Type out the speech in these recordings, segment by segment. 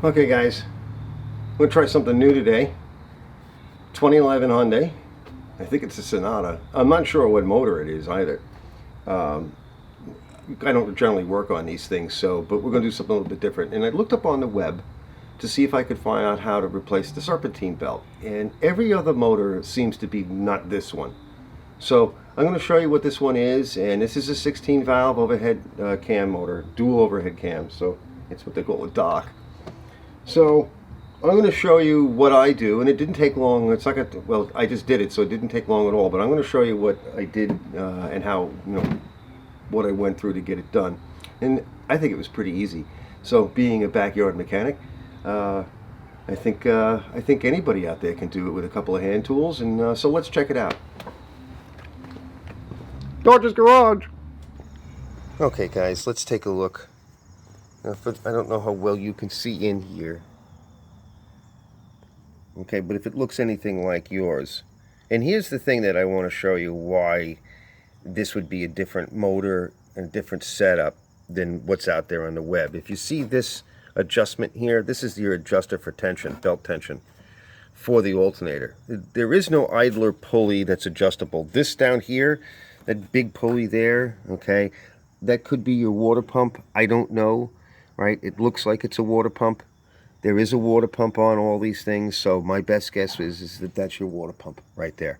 Okay guys, I'm going to try something new today. 2011 Hyundai. I think it's a Sonata. I'm not sure what motor it is either. I don't generally work on these things, but we're going to do something a little bit different. And I looked up on the web to see if I could find out how to replace the Serpentine belt. And every other motor seems to be not this one. So I'm going to show you what this one is. And this is a 16 valve overhead cam motor, dual overhead cam. So it's what they call a dock. So I'm going to show you what I do, and it didn't take long. It's like well, I just did it, so it didn't take long at all. But I'm going to show you what I did and how, what I went through to get it done. And I think it was pretty easy. So being a backyard mechanic, I think anybody out there can do it with a couple of hand tools. And so let's check it out. George's Garage. Okay, guys, let's take a look. Now, I don't know how well you can see in here. Okay, but if it looks anything like yours. And here's the thing that I want to show you why this would be a different motor and a different setup than what's out there on the web. If you see this adjustment here, this is your adjuster for tension, belt tension, for the alternator. There is no idler pulley that's adjustable. This down here, that big pulley there, okay, that could be your water pump. I don't know. Right, it looks like it's a water pump. There is a water pump on all these things, so my best guess is that that's your water pump right there.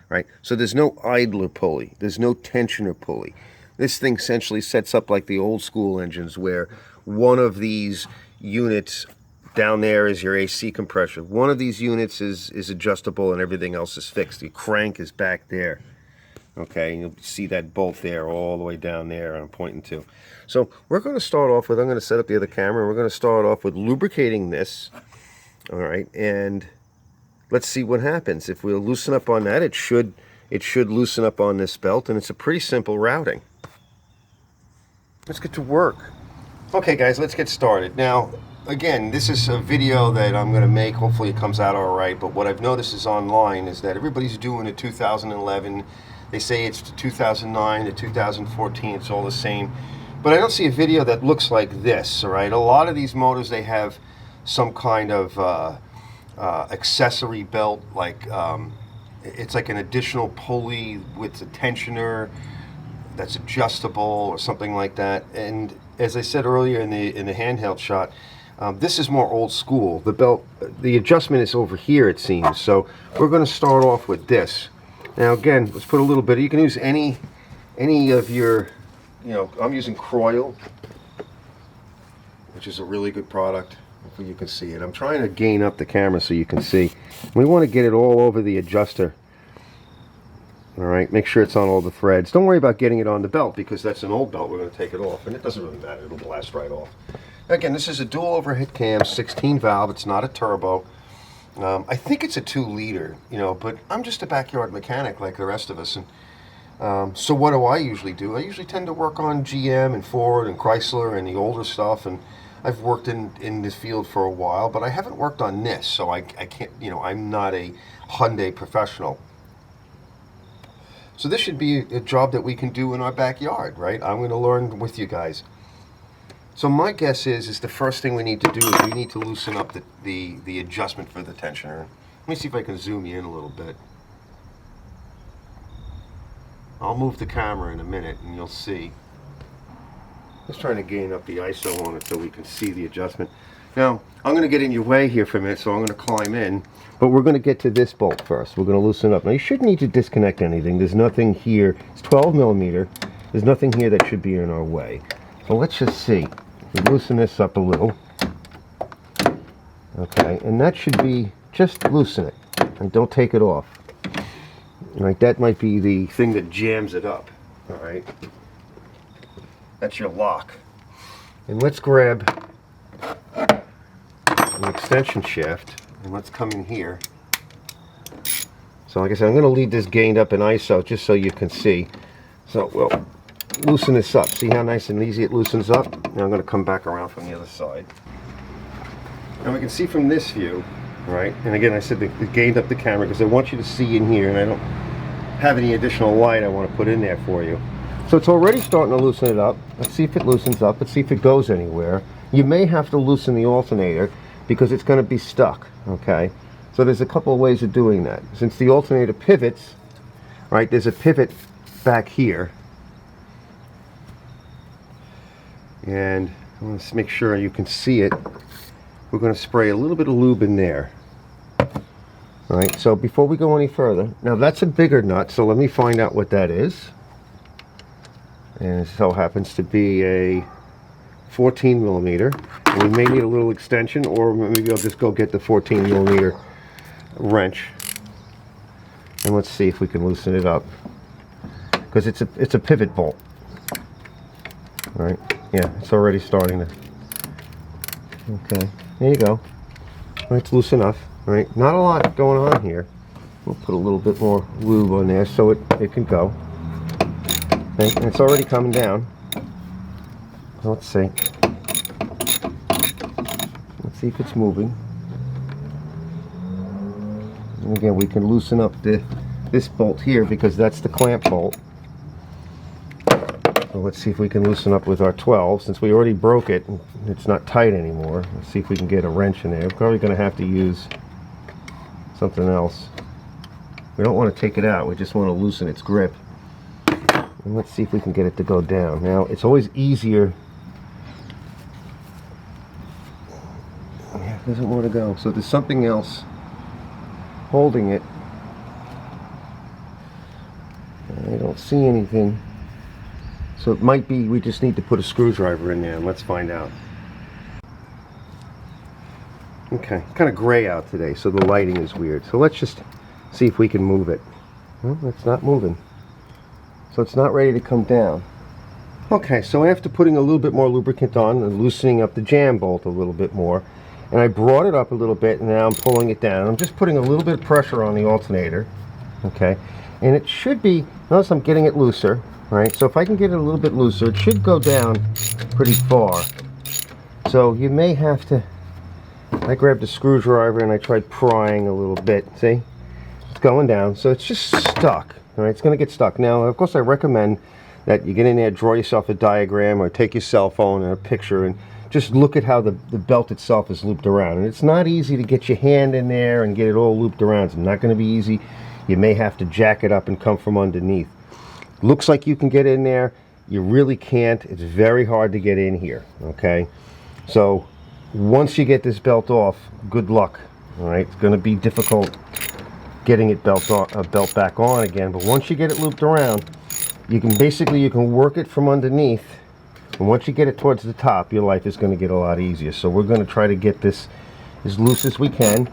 Right, so there's no idler pulley, there's no tensioner pulley. This thing essentially sets up like the old school engines, where one of these units down there is your AC compressor. One of these units is adjustable and everything else is fixed. The crank is back there. Okay, you'll see that bolt there all the way down there I'm pointing to. So we're going to start off with, I'm going to set up the other camera, and we're going to start off with lubricating this. All right, and let's see what happens. If we'll loosen up on that, it should loosen up on this belt, and it's a pretty simple routing. Let's get to work. Okay guys, let's get started. Now, again, this is a video that I'm going to make. Hopefully it comes out all right, but what I've noticed is online is that everybody's doing a 2011. They say it's 2009 to 2014, it's all the same. But I don't see a video that looks like this, all right? A lot of these motors, they have some kind of accessory belt, like it's like an additional pulley with a tensioner that's adjustable or something like that. And as I said earlier in the handheld shot, this is more old school. The belt, the adjustment is over here, it seems. So we're going to start off with this. Now again, let's put a little bit. You can use any of your, I'm using Croyle, which is a really good product. Hopefully you can see it. I'm trying to gain up the camera so you can see. We want to get it all over the adjuster. All right, make sure it's on all the threads. Don't worry about getting it on the belt, because that's an old belt. We're going to take it off, and it doesn't really matter. It'll blast right off. Again, this is a dual overhead cam, 16 valve. It's not a turbo. I think it's a 2-liter, but I'm just a backyard mechanic like the rest of us. And so what do I usually do? I usually tend to work on GM and Ford and Chrysler and the older stuff. And I've worked in this field for a while, but I haven't worked on this, so I can't, I'm not a Hyundai professional. So this should be a job that we can do in our backyard, right? I'm going to learn with you guys. So my guess is the first thing we need to do is we need to loosen up the adjustment for the tensioner. Let me see if I can zoom you in a little bit. I'll move the camera in a minute and you'll see. Just trying to gain up the ISO on it so we can see the adjustment. Now, I'm going to get in your way here for a minute, so I'm going to climb in. But we're going to get to this bolt first. We're going to loosen up. Now, you shouldn't need to disconnect anything. There's nothing here. It's 12 millimeter. There's nothing here that should be in our way. So let's just see. We loosen this up a little. Okay, and that should be, just loosen it. And don't take it off. All right, that might be the thing that jams it up. All right. That's your lock. And let's grab an extension shaft, and let's come in here. So like I said, I'm going to leave this gained up in ISO just so you can see. So we'll loosen this up. See how nice and easy it loosens up? Now I'm going to come back around from the other side. Now we can see from this view, right? And again, I said they gained up the camera because I want you to see in here, and I don't have any additional light I want to put in there for you. So it's already starting to loosen it up. Let's see if it loosens up. Let's see if it goes anywhere. You may have to loosen the alternator. because it's going to be stuck. Okay, so there's a couple of ways of doing that. Since the alternator pivots, right, there's a pivot back here, and I want to make sure you can see it. We're going to spray a little bit of lube in there. All right, so before we go any further, now that's a bigger nut, so let me find out what that is. And it so happens to be a 14 millimeter. And we may need a little extension, or maybe I'll just go get the 14 millimeter wrench. And let's see if we can loosen it up, because it's a pivot bolt. All right, yeah, it's already starting to. Okay, there you go. All right, it's loose enough. All right, not a lot going on here. We'll put a little bit more lube on there so it can go. Okay, and it's already coming down. Let's see. Let's see if it's moving. And again, we can loosen up this bolt here because that's the clamp bolt. So let's see if we can loosen up with our 12. Since we already broke it, it's not tight anymore. Let's see if we can get a wrench in there. We're probably going to have to use something else. We don't want to take it out, we just want to loosen its grip. And let's see if we can get it to go down. Now, it's always easier. Yeah, it doesn't want to go. So there's something else holding it. I don't see anything. So it might be we just need to put a screwdriver in there, and let's find out. Okay, it's kind of gray out today, so the lighting is weird. So let's just see if we can move it. Well, it's not moving. So it's not ready to come down. Okay, so after putting a little bit more lubricant on and loosening up the jam bolt a little bit more, and I brought it up a little bit, and now I'm pulling it down. I'm just putting a little bit of pressure on the alternator. Okay, and it should be, notice I'm getting it looser, right? So if I can get it a little bit looser, it should go down pretty far. So you may have to, I grabbed a screwdriver and I tried prying a little bit. See? It's going down, so it's just stuck. All right, it's going to get stuck. Now, of course, I recommend that you get in there, draw yourself a diagram, or take your cell phone and a picture, and just look at how the belt itself is looped around. And it's not easy to get your hand in there and get it all looped around. It's not going to be easy. You may have to jack it up and come from underneath. Looks like you can get in there. You really can't. It's very hard to get in here. Okay, so once you get this belt off, good luck. All right, it's going to be difficult getting it belt back on again, but once you get it looped around, you can work it from underneath, and once you get it towards the top, your life is going to get a lot easier. So we're going to try to get this as loose as we can,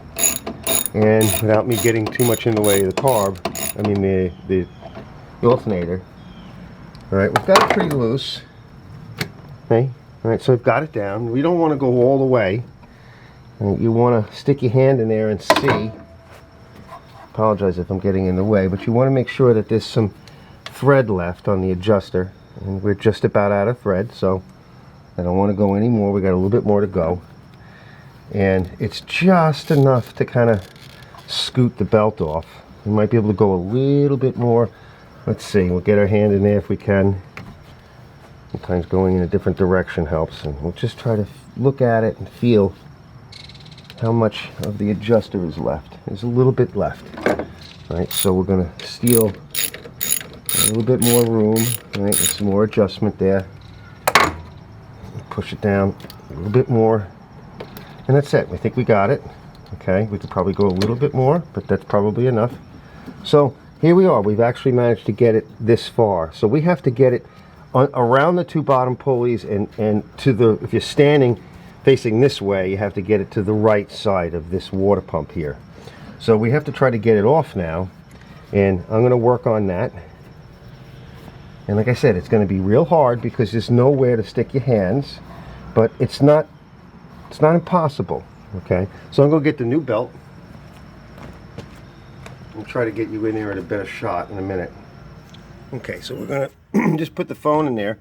and without me getting too much in the way of the carb, I mean the alternator. All right, we've got it pretty loose. Okay, all right, so I've got it down. We don't want to go all the way. You want to stick your hand in there and see. Apologize if I'm getting in the way, but you want to make sure that there's some thread left on the adjuster, and we're just about out of thread, so I don't want to go any more. We got a little bit more to go, and it's just enough to kind of scoot the belt off. We might be able to go a little bit more. Let's see, we'll get our hand in there if we can. Sometimes going in a different direction helps, and we'll just try to look at it and feel how much of the adjuster is left. There's a little bit left. All right, so we're going to steal a little bit more room. All right, there's some more adjustment there. Push it down a little bit more, and that's it. I think we got it. Okay, we could probably go a little bit more, but that's probably enough. So here we are. We've actually managed to get it this far. So we have to get it around the two bottom pulleys, and to the, if you're standing facing this way, you have to get it to the right side of this water pump here. So we have to try to get it off now, and I'm going to work on that. And like I said, it's going to be real hard because there's nowhere to stick your hands, but it's not impossible. Okay, so I'm going to get the new belt. I'll try to get you in there at a better shot in a minute. Okay, so we're going to just put the phone in there.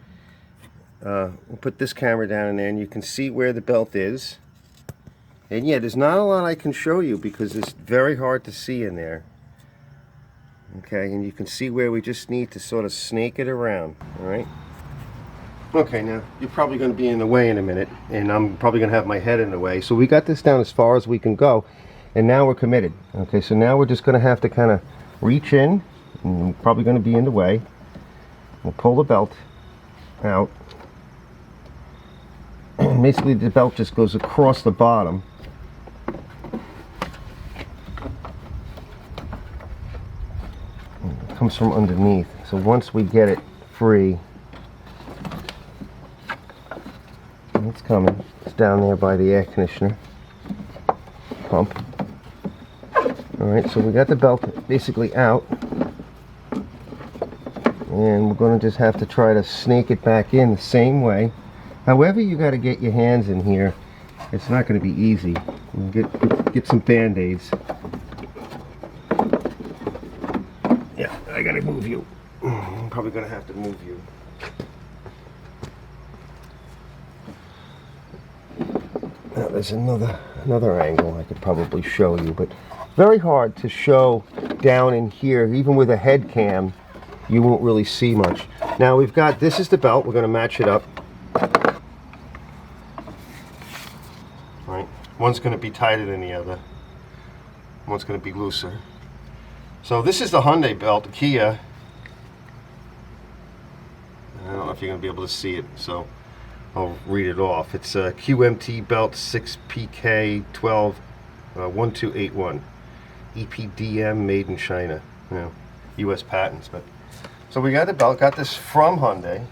We'll put this camera down in there, and you can see where the belt is. And yeah, there's not a lot I can show you because it's very hard to see in there. Okay, and you can see where we just need to sort of snake it around. All right. Okay, now you're probably going to be in the way in a minute, and I'm probably going to have my head in the way. So we got this down as far as we can go, and now we're committed. Okay, so now we're just going to have to kind of reach in, and I'm probably going to be in the way. We'll pull the belt out. Basically, the belt just goes across the bottom. It comes from underneath. So once we get it free, it's coming. It's down there by the air conditioner pump. Alright, so we got the belt basically out. And we're going to just have to try to snake it back in the same way. However you got to get your hands in here, it's not going to be easy. Get some band-aids. Yeah, I got to move you. I'm probably going to have to move you. Now there's another angle I could probably show you, but very hard to show down in here. Even with a head cam, you won't really see much. Now we've got, this is the belt. We're going to match it up. Right, one's going to be tighter than the other. One's going to be looser. So this is the Hyundai belt, the Kia. I don't know if you're going to be able to see it, so I'll read it off. It's a QMT belt 6PK 12 1281 EPDM made in China. You know, U.S. patents. But so we got the belt. Got this from Hyundai,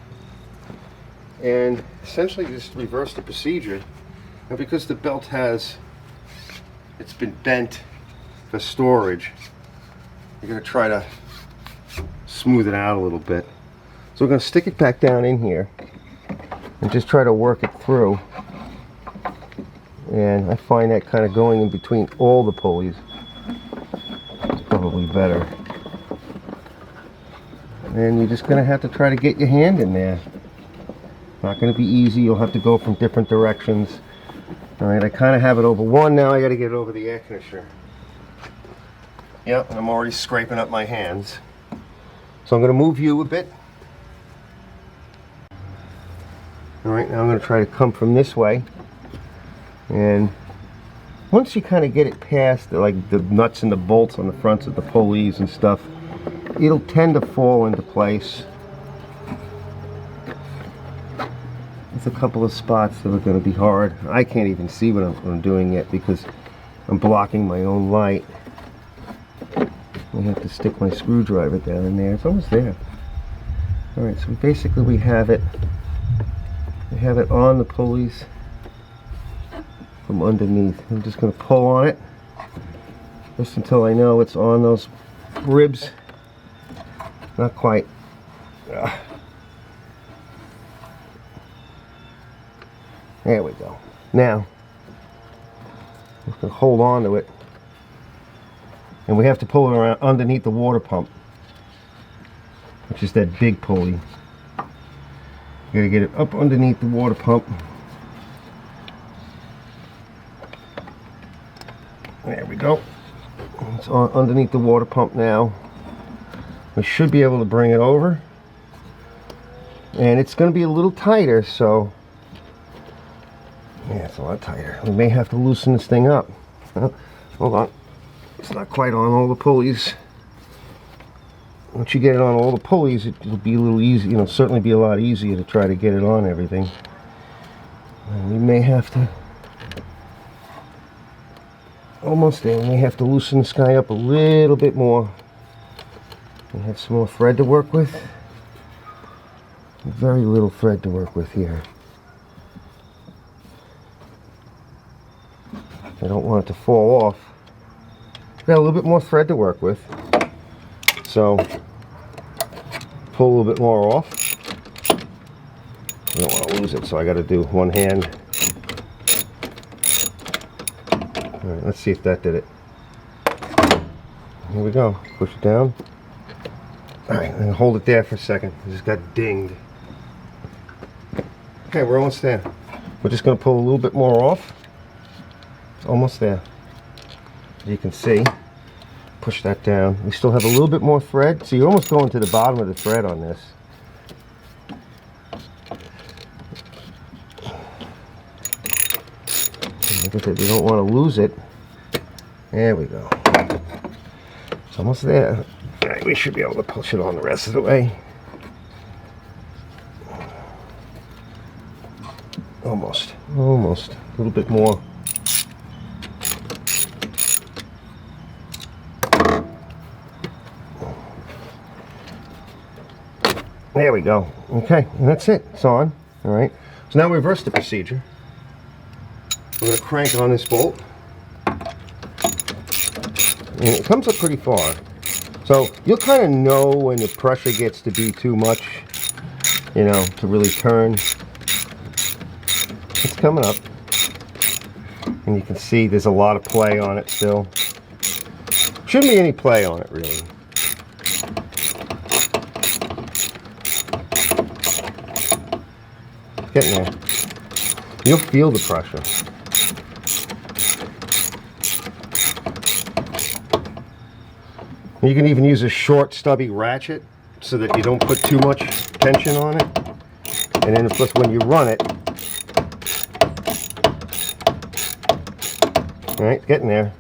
and essentially just reverse the procedure. And because the belt it's been bent for storage, you're going to try to smooth it out a little bit. So we're going to stick it back down in here and just try to work it through. And I find that kind of going in between all the pulleys is probably better. And you're just going to have to try to get your hand in there. Not going to be easy. You'll have to go from different directions. Alright, I kind of have it over one now. I got to get it over the air conditioner. Yep, I'm already scraping up my hands. So I'm going to move you a bit. Alright, now I'm going to try to come from this way. And once you kind of get it past the nuts and the bolts on the fronts of the pulleys and stuff, it'll tend to fall into place. There's a couple of spots that are going to be hard. I can't even see what I'm doing yet because I'm blocking my own light. I have to stick my screwdriver down in there. It's almost there. Alright, so basically we have it on the pulleys from underneath. I'm just going to pull on it just until I know it's on those ribs. Not quite. There we go. Now, I'm going to hold on to it. And we have to pull it around underneath the water pump, which is that big pulley. You got to get it up underneath the water pump. There we go. It's on underneath the water pump now. We should be able to bring it over. And it's going to be a little tighter, so yeah, it's a lot tighter. We may have to loosen this thing up. Hold on. It's not quite on all the pulleys. Once you get it on all the pulleys, it'll be a little easy. Certainly be a lot easier to try to get it on everything. And we may have to, almost there, we may have to loosen this guy up a little bit more. We have some more thread to work with. Very little thread to work with here. I don't want it to fall off. Got a little bit more thread to work with. So pull a little bit more off. I don't want to lose it, so I got to do one hand. Alright, let's see if that did it. Here we go. Push it down. Alright, and hold it there for a second. It just got dinged. Okay, we're almost there. We're just going to pull a little bit more off. It's almost there. As you can see, push that down. We still have a little bit more thread, so you're almost going to the bottom of the thread on this. Like I said, you don't want to lose it. There we go. It's almost there. All right, we should be able to push it on the rest of the way. Almost. A little bit more. There we go. Okay, and that's it. It's on. All right. So now reverse the procedure. We're going to crank on this bolt. And it comes up pretty far. So you'll kind of know when the pressure gets to be too much, you know, to really turn. It's coming up. And you can see there's a lot of play on it still. Shouldn't be any play on it, really. Getting there. You'll feel the pressure. You can even use a short stubby ratchet so that you don't put too much tension on it. And then of course when you run it, all right, getting there.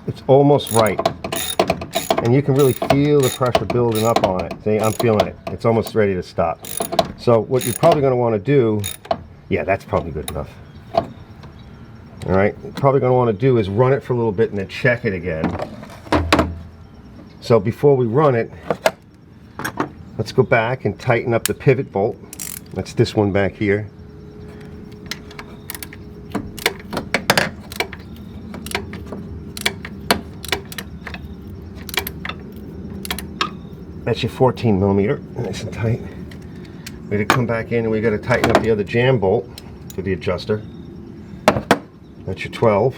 It's almost right. And you can really feel the pressure building up on it. See, I'm feeling it. It's almost ready to stop. So what you're probably going to want to do, yeah, that's probably good enough. All right, probably going to want to do is run it for a little bit and then check it again. So before we run it, let's go back and tighten up the pivot bolt. That's this one back here. That's your 14 millimeter, nice and tight. We got to come back in and we got to tighten up the other jam bolt for the adjuster. That's your 12.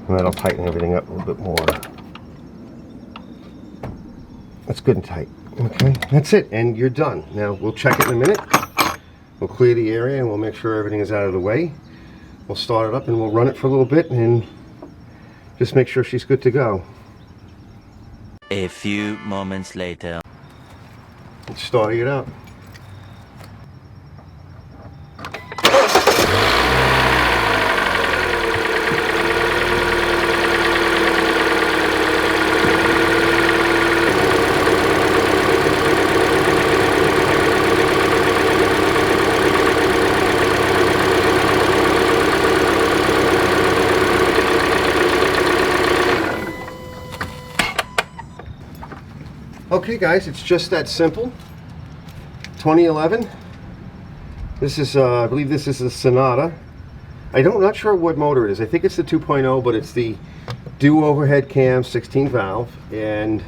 And that'll tighten everything up a little bit more. That's good and tight. Okay, that's it, and you're done. Now we'll check it in a minute. We'll clear the area and we'll make sure everything is out of the way. We'll start it up and we'll run it for a little bit and just make sure she's good to go. A few moments later. Starting it up. Okay guys, it's just that simple. 2011. This is, I believe this is a Sonata. I'm not sure what motor it is. I think it's the 2.0, but it's the dual overhead cam 16 valve. And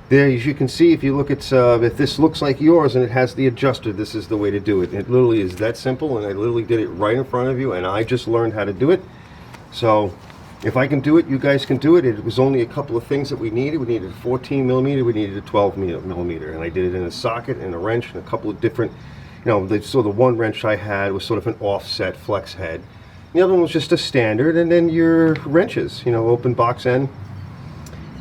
there, as you can see, if you look at, if this looks like yours and it has the adjuster, this is the way to do it. It literally is that simple, and I literally did it right in front of you, and I just learned how to do it. So if I can do it, you guys can do it. It was only a couple of things that we needed. We needed a 14 millimeter, we needed a 12 millimeter, and I did it in a socket and a wrench and a couple of different, you know, so the one wrench I had was sort of an offset flex head. The other one was just a standard, and then your wrenches, you know, open box end,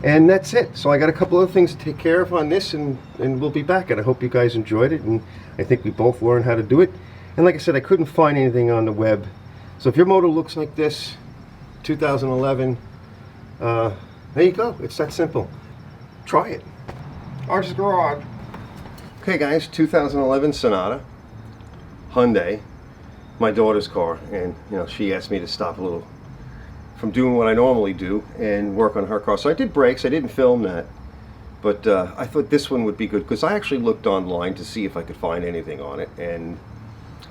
and that's it. So I got a couple of things to take care of on this, and we'll be back. And I hope you guys enjoyed it, and I think we both learned how to do it. And like I said, I couldn't find anything on the web. So if your motor looks like this, 2011, there you go. It's that simple. Try it. Arch's Garage. Okay guys, 2011 Sonata, Hyundai, my daughter's car, and you know, she asked me to stop a little from doing what I normally do and work on her car. So I did brakes. I didn't film that, but I thought this one would be good because I actually looked online to see if I could find anything on it, and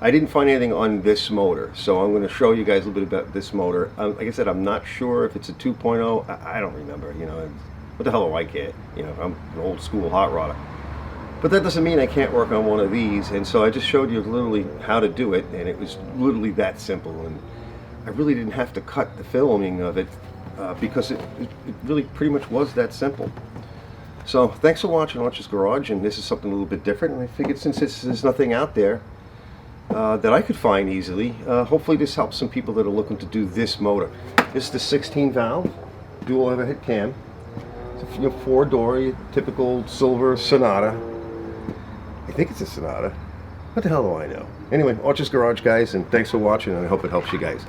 I didn't find anything on this motor. So I'm going to show you guys a little bit about this motor. Like I said, I'm not sure if it's a 2.0. I don't remember. You know, what the hell do I care? You know, I'm an old school hot rodder. But that doesn't mean I can't work on one of these. And so I just showed you literally how to do it, and it was literally that simple. And I really didn't have to cut the filming of it because it really pretty much was that simple. So thanks for watching Arch's Garage, and this is something a little bit different. And I figured since there's nothing out there that I could find easily, hopefully this helps some people that are looking to do this motor. This is the 16 valve dual overhead cam. So your four-door, typical silver Sonata. I think it's a Sonata. What the hell do I know? Anyway, Archer's Garage, guys, and thanks for watching, and I hope it helps you guys.